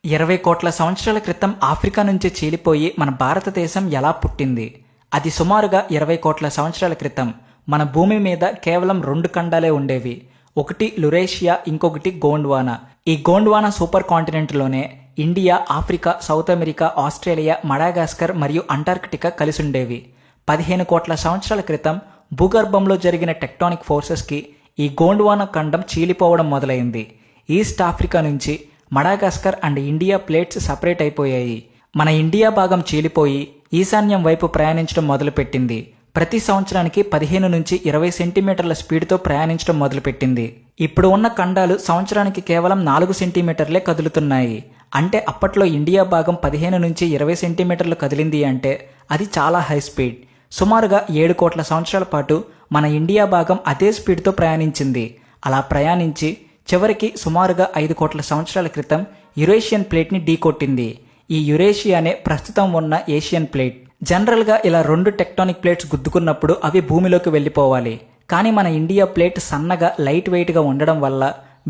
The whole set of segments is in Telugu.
20 కోట్ల సంవత్సరాల క్రితం ఆఫ్రికా నుంచి చీలిపోయి మన భారతదేశం ఎలా పుట్టింది? అది సుమారుగా 20 కోట్ల సంవత్సరాల క్రితం. మన భూమి మీద కేవలం 2 ఖండాలే ఉండేవి. ఒకటి లురేషియా, ఇంకొకటి గోండ్వానా. ఈ గోండ్వానా సూపర్ కాంటినెంట్లోనే India, Africa, South America, Australia, Madagascar మరియు అంటార్కిటికా కలిసుండేవి. 15 కోట్ల సంవత్సరాల క్రితం భూగర్భంలో జరిగిన టెక్టానిక్ ఫోర్సెస్కి ఈ గోండ్వానా ఖండం చీలిపోవడం మొదలైంది. ఈస్ట్ ఆఫ్రికా నుంచి మడాగాస్కర్ అండ్ ఇండియా ప్లేట్స్ సపరేట్ అయిపోయాయి. మన ఇండియా భాగం చీలిపోయి ఈశాన్యం వైపు ప్రయాణించడం మొదలుపెట్టింది. ప్రతి సంవత్సరానికి 15 నుంచి 20 సెంటీమీటర్ల స్పీడ్తో ప్రయాణించడం మొదలుపెట్టింది. ఇప్పుడు ఉన్న ఖండాలు సంవత్సరానికి కేవలం 4 సెంటీమీటర్లే కదులుతున్నాయి. అంటే అప్పట్లో ఇండియా భాగం 15 నుంచి 20 సెంటీమీటర్లు కదిలింది అంటే అది చాలా హై స్పీడ్. సుమారుగా 7 కోట్ల సంవత్సరాల పాటు మన ఇండియా భాగం అదే స్పీడ్తో ప్రయాణించింది. అలా ప్రయాణించి చివరికి సుమారుగా 5 కోట్ల సంవత్సరాల క్రితం యురేషియన్ ప్లేట్ని ఢీకొట్టింది. ఈ యురేషియానే ప్రస్తుతం ఉన్న ఏషియన్ ప్లేట్. జనరల్గా ఇలా 2 టెక్టానిక్ ప్లేట్స్ గుద్దుకున్నప్పుడు అవి భూమిలోకి వెళ్ళిపోవాలి. కానీ మన ఇండియా ప్లేట్ సన్నగా లైట్ వెయిట్గా ఉండడం వల్ల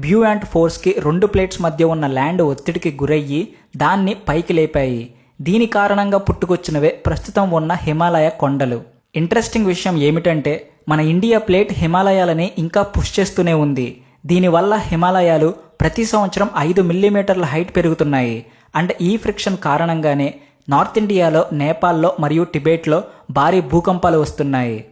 బ్యూయాంట్ ఫోర్స్కి 2 ప్లేట్స్ మధ్య ఉన్న ల్యాండ్ ఒత్తిడికి గురయ్యి దాన్ని పైకి లేపాయి. దీని కారణంగా పుట్టుకొచ్చినవే ప్రస్తుతం ఉన్న హిమాలయ కొండలు. ఇంట్రెస్టింగ్ విషయం ఏమిటంటే మన ఇండియా ప్లేట్ హిమాలయాలని ఇంకా పుష్ చేస్తూనే ఉంది. దీనివల్ల హిమాలయాలు ప్రతి సంవత్సరం 5 మిల్లీమీటర్ల హైట్ పెరుగుతున్నాయి. అండ్ ఈ ఫ్రిక్షన్ కారణంగానే నార్త్ ఇండియాలో, నేపాల్లో మరియు టిబెట్లో భారీ భూకంపాలు వస్తున్నాయి.